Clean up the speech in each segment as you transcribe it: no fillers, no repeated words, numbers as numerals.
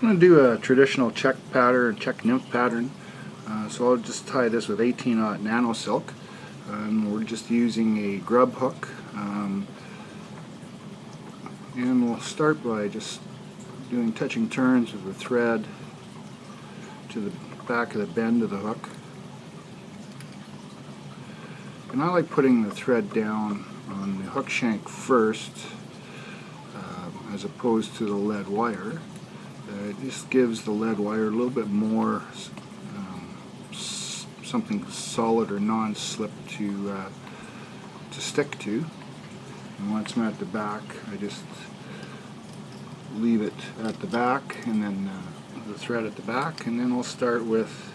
I'm going to do a traditional Czech pattern, Czech Nymph pattern. So I'll just tie this with 18-aught nano silk. We're just using a grub hook. And we'll start by just doing touching turns with the thread to the back of the bend of the hook. And I like putting the thread down on the hook shank first, as opposed to the lead wire. It just gives the lead wire a little bit more something solid or non-slip to stick to. And once I'm at the back, I just leave it at the back, and then the thread at the back, and then we'll start with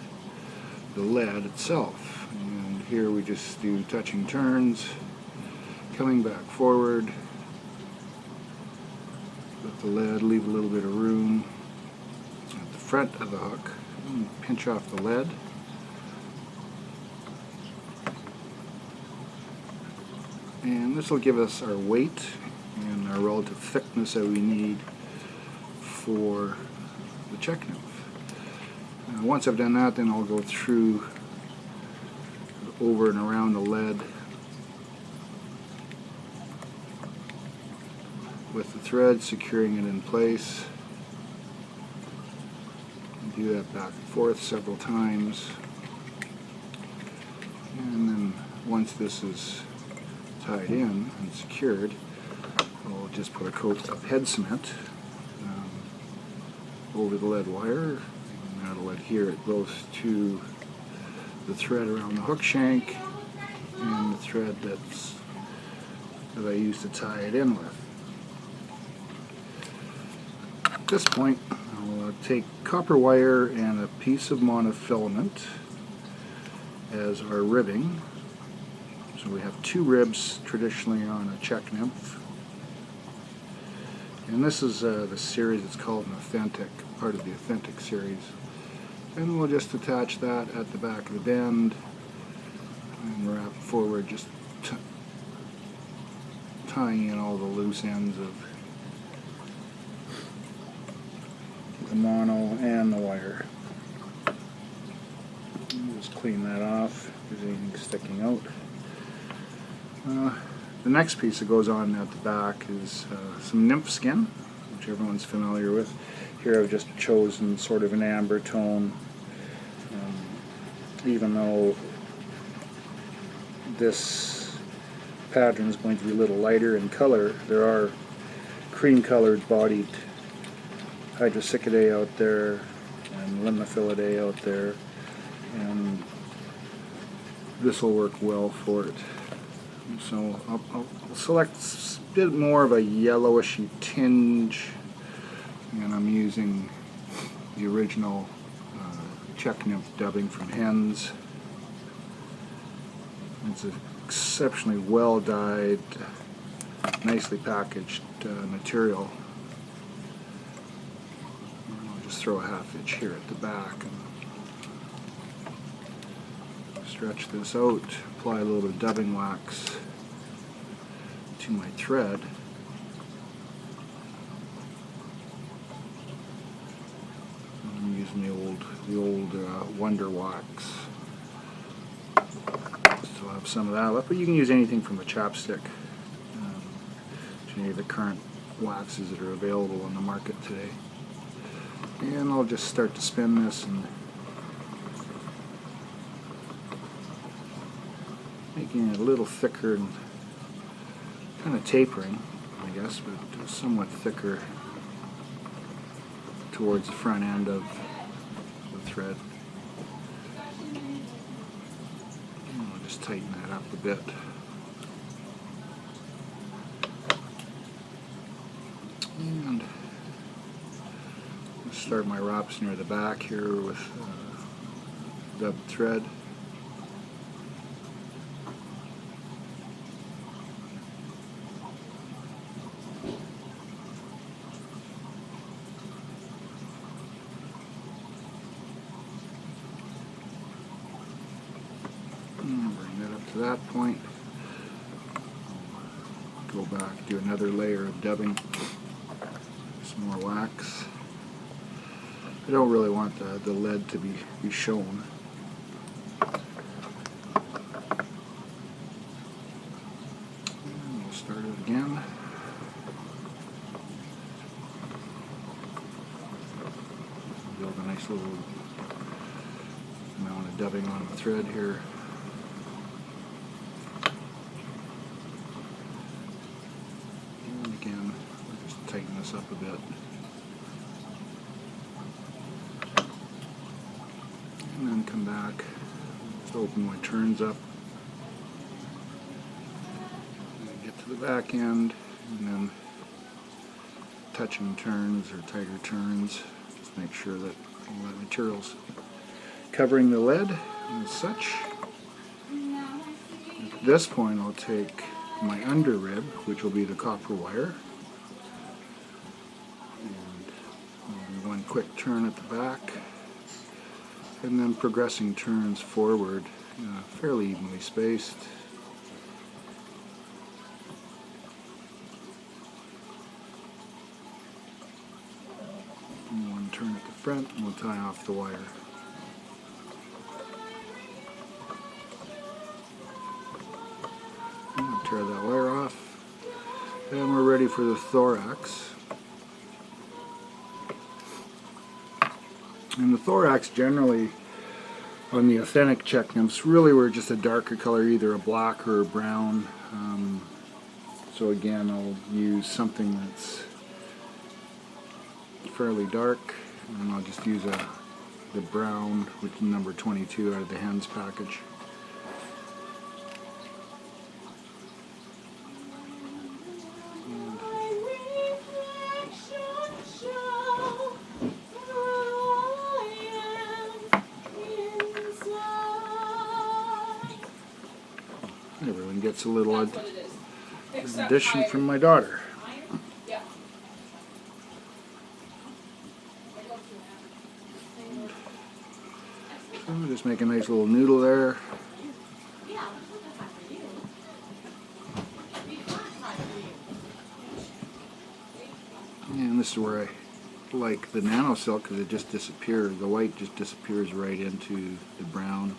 the lead itself. And here we just do touching turns, coming back forward with the lead, leave a little bit of room at the front of the hook, and pinch off the lead. And this will give us our weight and our relative thickness that we need for the Czech Nymph. Once I've done that, then I'll go through over and around the lead with the thread, securing it in place. Do that back and forth several times. And then once this is tied in and secured, I'll just put a coat of head cement over the lead wire, and that'll adhere it both to the thread around the hook shank and the thread that I use to tie it in with. At this point, I'll take copper wire and a piece of monofilament as our ribbing. So we have 2 ribs traditionally on a Czech Nymph. And this is the series, it's called an authentic, part of the authentic series. And we'll just attach that at the back of the bend and wrap forward, just tying in all the loose ends of the mono and the wire. Just clean that off if there's anything sticking out. The next piece that goes on at the back is some nymph skin, which everyone's familiar with. Here I've just chosen sort of an amber tone, even though this pattern is going to be a little lighter in color. There are cream colored bodied Hydrocicadae out there and Limnophilidae out there, and this will work well for it. So I'll select a bit more of a yellowishy tinge, and I'm using the original Czech Nymph dubbing from Hens. It's an exceptionally well dyed, nicely packaged material. And I'll just throw a 1/2 inch here at the back and stretch this out, apply a little bit of dubbing wax to my thread. I'm using the old Wonder Wax. Still have some of that left, but you can use anything from a chapstick to any of the current waxes that are available on the market today. And I'll just start to spin this and making it a little thicker and kind of tapering, I guess, but somewhat thicker towards the front end of the thread. And I'll just tighten that up a bit. And I'll start my wraps near the back here with dubbed thread. Bring that up to that point. Go back, do another layer of dubbing, some more wax. I don't really want the lead to be shown. And we'll start it again. Build a nice little amount of dubbing on the thread here. And again, we'll just tighten this up a bit. And then come back, just open my turns up, and get to the back end, and then touching turns or tighter turns. Just make sure that all that material's covering the lead and such. At this point I'll take my under rib, which will be the copper wire, and I'll do one quick turn at the back, and then progressing turns forward, fairly evenly spaced. And one turn at the front, and we'll tie off the wire. And we'll tear that wire off, and we're ready for the thorax. And the thorax generally on the authentic Czech nymphs really were just a darker color, either a black or a brown. So again, I'll use something that's fairly dark, and I'll just use the brown, which is number 22 out of the Hans package. Everyone gets a little addition from my daughter. So I'll just make a nice little noodle there. And this is where I like the nano silk, because it just disappears. The white just disappears right into the brown.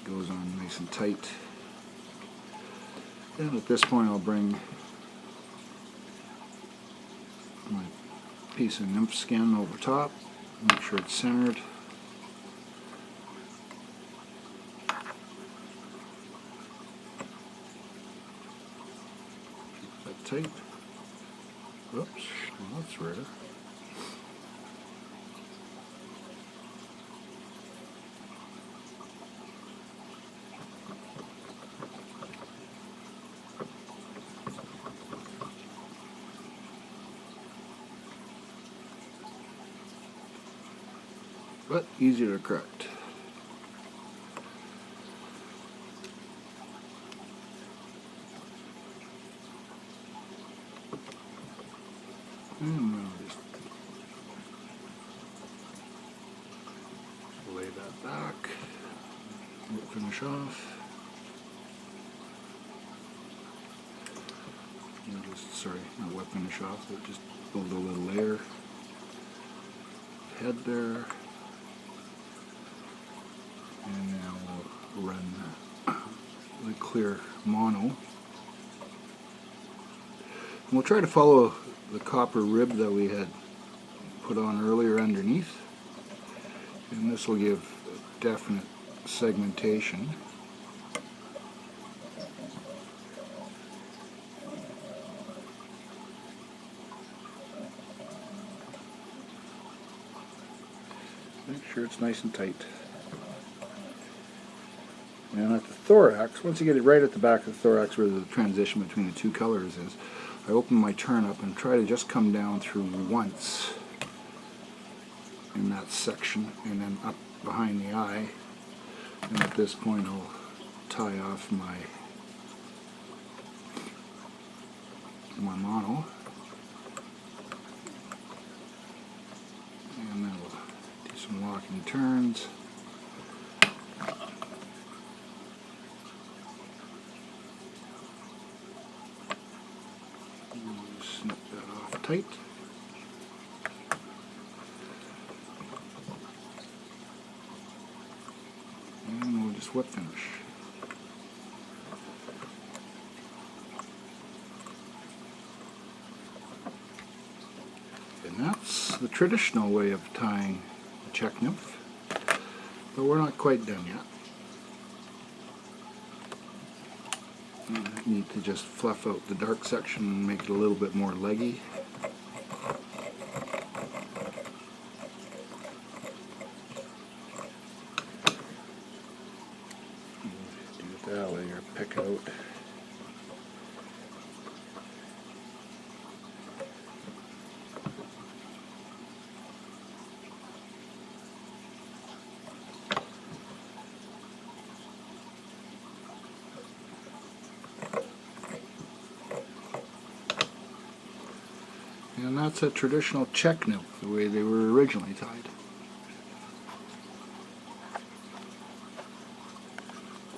Goes on nice and tight. And at this point I'll bring my piece of nymph skin over top, make sure it's centered. Keep that tight. Whoops, well, that's rare. But easy to correct. And I'll just lay that back, finish off. And just, sorry, not wet finish off, but just build a little layer. Head there. And now we'll run the clear mono. And we'll try to follow the copper rib that we had put on earlier underneath. And this will give definite segmentation. Make sure it's nice and tight. And at the thorax, once you get it right at the back of the thorax where the transition between the two colors is, I open my turnip and try to just come down through once in that section and then up behind the eye. And at this point I'll tie off my mono. And then we'll do some locking turns. Snip that off tight. nice whip finish. And that's the traditional way of tying a Czech Nymph, but we're not quite done yet. I need to just fluff out the dark section and make it a little bit more leggy. Do that later, pick out. And that's a traditional Czech Nymph, the way they were originally tied.